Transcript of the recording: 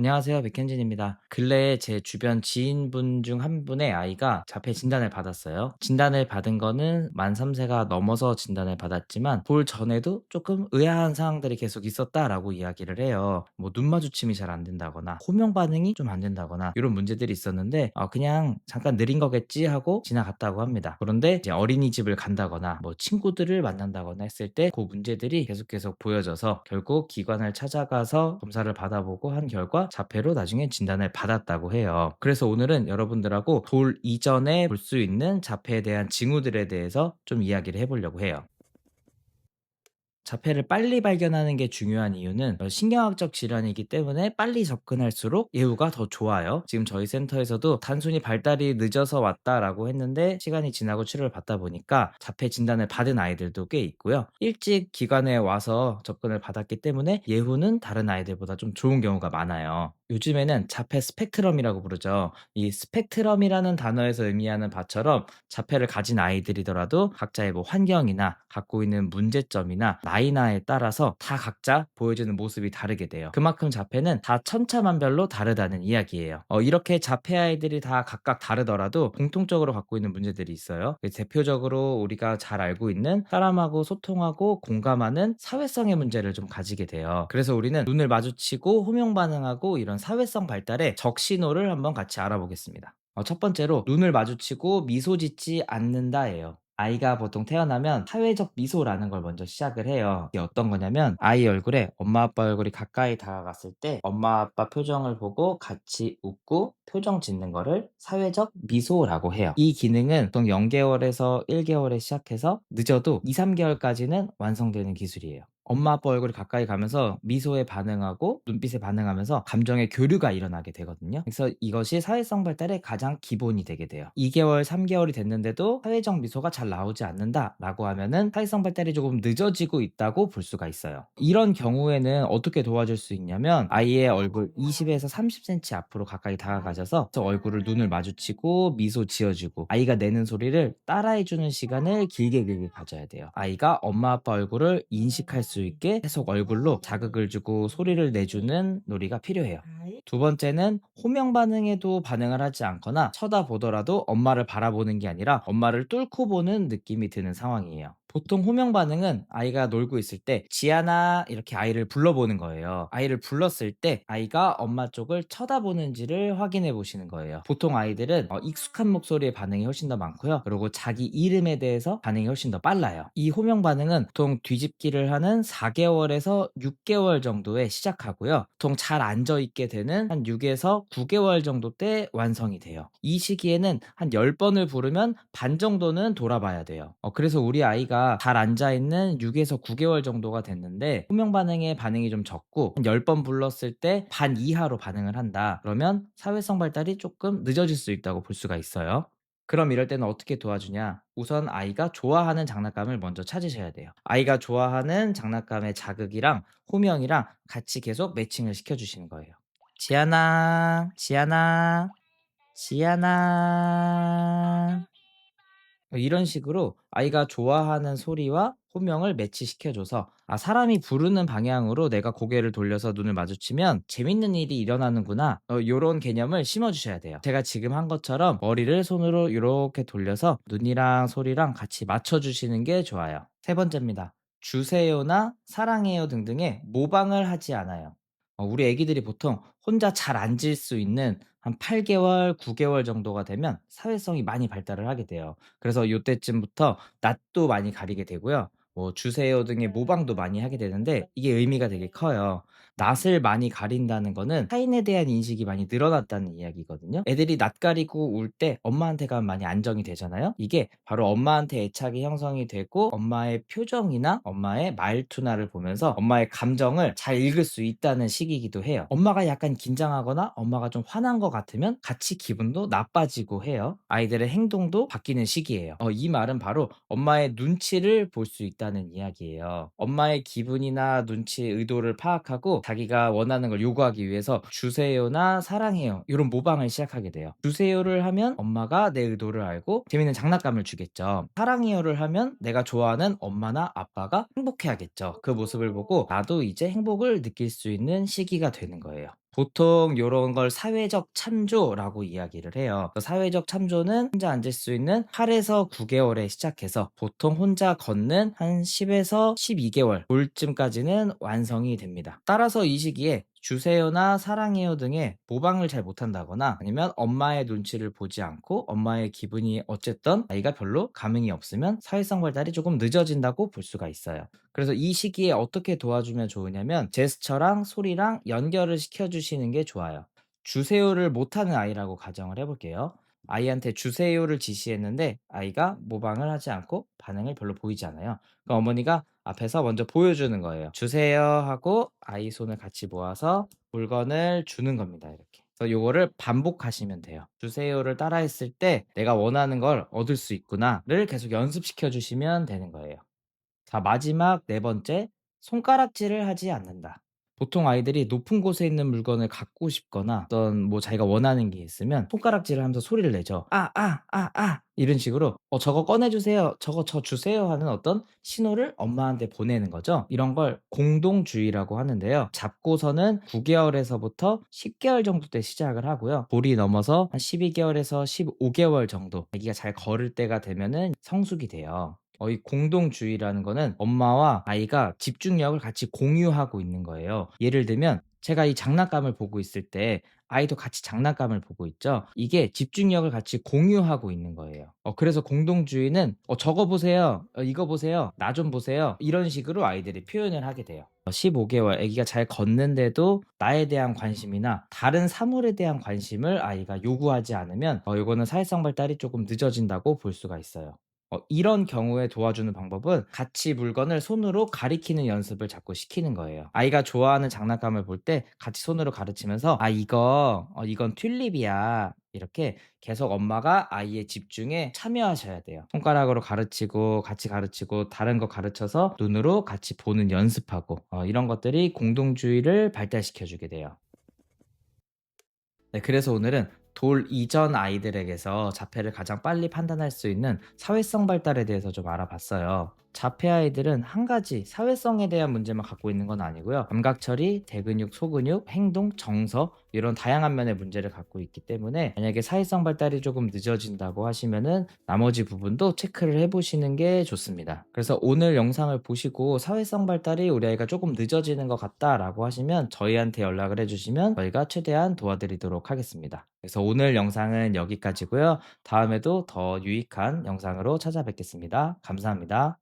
안녕하세요. 백현진입니다. 근래에 제 주변 지인분 중 한 분의 아이가 자폐 진단을 받았어요. 진단을 받은 거는 만 3세가 넘어서 진단을 받았지만 그 전에도 조금 의아한 상황들이 계속 있었다라고 이야기를 해요. 뭐 눈 마주침이 잘 안 된다거나 호명 반응이 좀 안 된다거나 이런 문제들이 있었는데 그냥 잠깐 느린 거겠지 하고 지나갔다고 합니다. 그런데 이제 어린이집을 간다거나 뭐 친구들을 만난다거나 했을 때 그 문제들이 계속 보여져서 결국 기관을 찾아가서 검사를 받아보고 한 결과 자폐로 나중에 진단을 받았다고 해요. 그래서 오늘은 여러분들하고 돌 이전에 볼 수 있는 자폐에 대한 징후들에 대해서 좀 이야기를 해보려고 해요. 자폐를 빨리 발견하는 게 중요한 이유는 신경학적 질환이기 때문에 빨리 접근할수록 예후가 더 좋아요. 지금 저희 센터에서도 단순히 발달이 늦어서 왔다라고 했는데 시간이 지나고 치료를 받다 보니까 자폐 진단을 받은 아이들도 꽤 있고요. 일찍 기관에 와서 접근을 받았기 때문에 예후는 다른 아이들보다 좀 좋은 경우가 많아요. 요즘에는 자폐 스펙트럼이라고 부르죠. 이 스펙트럼이라는 단어에서 의미하는 바처럼 자폐를 가진 아이들이더라도 각자의 뭐 환경이나 갖고 있는 문제점이나 나이나에 따라서 다 각자 보여주는 모습이 다르게 돼요. 그만큼 자폐는 다 천차만별로 다르다는 이야기예요. 이렇게 자폐 아이들이 다 각각 다르더라도 공통적으로 갖고 있는 문제들이 있어요. 대표적으로 우리가 잘 알고 있는 사람하고 소통하고 공감하는 사회성의 문제를 좀 가지게 돼요. 그래서 우리는 눈을 마주치고 호명 반응하고 이런 사회성 발달의 적신호를 한번 같이 알아보겠습니다. 첫 번째로 눈을 마주치고 미소 짓지 않는다예요. 아이가 보통 태어나면 사회적 미소라는 걸 먼저 시작을 해요. 이게 어떤 거냐면 아이 얼굴에 엄마 아빠 얼굴이 가까이 다가갔을 때 엄마 아빠 표정을 보고 같이 웃고 표정 짓는 거를 사회적 미소라고 해요. 이 기능은 보통 0개월에서 1개월에 시작해서 늦어도 2, 3개월까지는 완성되는 기술이에요. 엄마 아빠 얼굴이 가까이 가면서 미소에 반응하고 눈빛에 반응하면서 감정의 교류가 일어나게 되거든요. 그래서 이것이 사회성 발달의 가장 기본이 되게 돼요. 2개월, 3개월이 됐는데도 사회적 미소가 잘 나오지 않는다라고 하면은 사회성 발달이 조금 늦어지고 있다고 볼 수가 있어요. 이런 경우에는 어떻게 도와줄 수 있냐면 아이의 얼굴 20에서 30cm 앞으로 가까이 다가가셔서 저 얼굴을 눈을 마주치고 미소 지어주고 아이가 내는 소리를 따라해주는 시간을 길게 가져야 돼요. 아이가 엄마 아빠 얼굴을 인식할 수 있게 계속 얼굴로 자극을 주고 소리를 내주는 놀이가 필요해요. 두 번째는 호명 반응에도 반응을 하지 않거나 쳐다보더라도 엄마를 바라보는 게 아니라 엄마를 뚫고 보는 느낌이 드는 상황이에요. 보통 호명 반응은 아이가 놀고 있을 때 지안아 이렇게 아이를 불러보는 거예요. 아이를 불렀을 때 아이가 엄마 쪽을 쳐다보는지를 확인해 보시는 거예요. 보통 아이들은 익숙한 목소리의 반응이 훨씬 더 많고요. 그리고 자기 이름에 대해서 반응이 훨씬 더 빨라요. 이 호명 반응은 보통 뒤집기를 하는 4개월에서 6개월 정도에 시작하고요. 보통 잘 앉아 있게 되는 한 6에서 9개월 정도 때 완성이 돼요. 이 시기에는 한 10번을 부르면 반 정도는 돌아봐야 돼요. 그래서 우리 아이가 잘 앉아 있는 6에서 9개월 정도가 됐는데 호명 반응에 반응이 좀 적고 한 10번 불렀을 때 반 이하로 반응을 한다. 그러면 사회성 발달이 조금 늦어질 수 있다고 볼 수가 있어요. 그럼 이럴 때는 어떻게 도와주냐? 우선 아이가 좋아하는 장난감을 먼저 찾으셔야 돼요. 아이가 좋아하는 장난감의 자극이랑 호명이랑 같이 계속 매칭을 시켜주시는 거예요. 지안아, 지안아, 지안아. 이런 식으로 아이가 좋아하는 소리와 호명을 매치시켜줘서 사람이 부르는 방향으로 내가 고개를 돌려서 눈을 마주치면 재밌는 일이 일어나는구나. 요런 개념을 심어주셔야 돼요. 제가 지금 한 것처럼 머리를 손으로 이렇게 돌려서 눈이랑 소리랑 같이 맞춰주시는 게 좋아요. 세 번째입니다. 주세요나 사랑해요 등등의 모방을 하지 않아요. 우리 애기들이 보통 혼자 잘 앉을 수 있는 한 8개월, 9개월 정도가 되면 사회성이 많이 발달을 하게 돼요. 그래서 요때쯤부터 낯도 많이 가리게 되고요. 뭐 주세요 등의 모방도 많이 하게 되는데 이게 의미가 되게 커요. 낯을 많이 가린다는 거는 타인에 대한 인식이 많이 늘어났다는 이야기거든요. 애들이 낯 가리고 울 때 엄마한테 가면 많이 안정이 되잖아요. 이게 바로 엄마한테 애착이 형성이 되고 엄마의 표정이나 엄마의 말투나를 보면서 엄마의 감정을 잘 읽을 수 있다는 시기이기도 해요. 엄마가 약간 긴장하거나 엄마가 좀 화난 것 같으면 같이 기분도 나빠지고 해요. 아이들의 행동도 바뀌는 시기예요. 이 말은 바로 엄마의 눈치를 볼 수 있다는 이야기예요. 엄마의 기분이나 눈치, 의도를 파악하고 자기가 원하는 걸 요구하기 위해서 주세요나 사랑해요 이런 모방을 시작하게 돼요. 주세요를 하면 엄마가 내 의도를 알고 재밌는 장난감을 주겠죠. 사랑해요를 하면 내가 좋아하는 엄마나 아빠가 행복해하겠죠. 그 모습을 보고 나도 이제 행복을 느낄 수 있는 시기가 되는 거예요. 보통 요런 걸 사회적 참조라고 이야기를 해요. 사회적 참조는 혼자 앉을 수 있는 8에서 9개월에 시작해서 보통 혼자 걷는 한 10에서 12개월 골쯤까지는 완성이 됩니다. 따라서 이 시기에 주세요나 사랑해요 등의 모방을 잘 못한다거나 아니면 엄마의 눈치를 보지 않고 엄마의 기분이 어쨌든 아이가 별로 감흥이 없으면 사회성 발달이 조금 늦어진다고 볼 수가 있어요. 그래서 이 시기에 어떻게 도와주면 좋으냐면 제스처랑 소리랑 연결을 시켜주시는 게 좋아요. 주세요를 못하는 아이라고 가정을 해볼게요. 아이한테 주세요를 지시했는데 아이가 모방을 하지 않고 반응을 별로 보이지 않아요. 그럼 어머니가 앞에서 먼저 보여주는 거예요. 주세요 하고 아이 손을 같이 모아서 물건을 주는 겁니다. 이렇게. 그래서 요거를 반복하시면 돼요. 주세요를 따라했을 때 내가 원하는 걸 얻을 수 있구나를 계속 연습시켜 주시면 되는 거예요. 자, 마지막 네 번째, 손가락질을 하지 않는다. 보통 아이들이 높은 곳에 있는 물건을 갖고 싶거나 어떤 뭐 자기가 원하는 게 있으면 손가락질을 하면서 소리를 내죠. 이런 식으로 저거 꺼내 주세요. 저거 저 주세요 하는 어떤 신호를 엄마한테 보내는 거죠. 이런 걸 공동주의라고 하는데요. 잡고서는 9개월에서부터 10개월 정도 때 시작을 하고요. 돌이 넘어서 한 12개월에서 15개월 정도 아기가 잘 걸을 때가 되면은 성숙이 돼요. 이 공동주의라는 거는 엄마와 아이가 집중력을 같이 공유하고 있는 거예요. 예를 들면 제가 이 장난감을 보고 있을 때 아이도 같이 장난감을 보고 있죠. 이게 집중력을 같이 공유하고 있는 거예요. 그래서 공동주의는 "저거 보세요. 이거 보세요. 나 좀 보세요." 이런 식으로 아이들이 표현을 하게 돼요. 15개월 아기가 잘 걷는데도 나에 대한 관심이나 다른 사물에 대한 관심을 아이가 요구하지 않으면 요거는 사회성 발달이 조금 늦어진다고 볼 수가 있어요. 이런 경우에 도와주는 방법은 같이 물건을 손으로 가리키는 연습을 자꾸 시키는 거예요. 아이가 좋아하는 장난감을 볼 때 같이 손으로 가르치면서 "아 이거 이건 튤립이야." 이렇게 계속 엄마가 아이의 집중에 참여하셔야 돼요. 손가락으로 가르치고 같이 가르치고 다른 거 가르쳐서 눈으로 같이 보는 연습하고 이런 것들이 공동주의를 발달시켜 주게 돼요. 네, 그래서 오늘은 돌 이전 아이들에게서 자폐를 가장 빨리 판단할 수 있는 사회성 발달에 대해서 좀 알아봤어요. 자폐 아이들은 한 가지 사회성에 대한 문제만 갖고 있는 건 아니고요. 감각 처리, 대근육, 소근육, 행동, 정서 이런 다양한 면의 문제를 갖고 있기 때문에 만약에 사회성 발달이 조금 늦어진다고 하시면은 나머지 부분도 체크를 해보시는 게 좋습니다. 그래서 오늘 영상을 보시고 사회성 발달이 우리 아이가 조금 늦어지는 것 같다라고 하시면 저희한테 연락을 해주시면 저희가 최대한 도와드리도록 하겠습니다. 그래서 오늘 영상은 여기까지고요. 다음에도 더 유익한 영상으로 찾아뵙겠습니다. 감사합니다.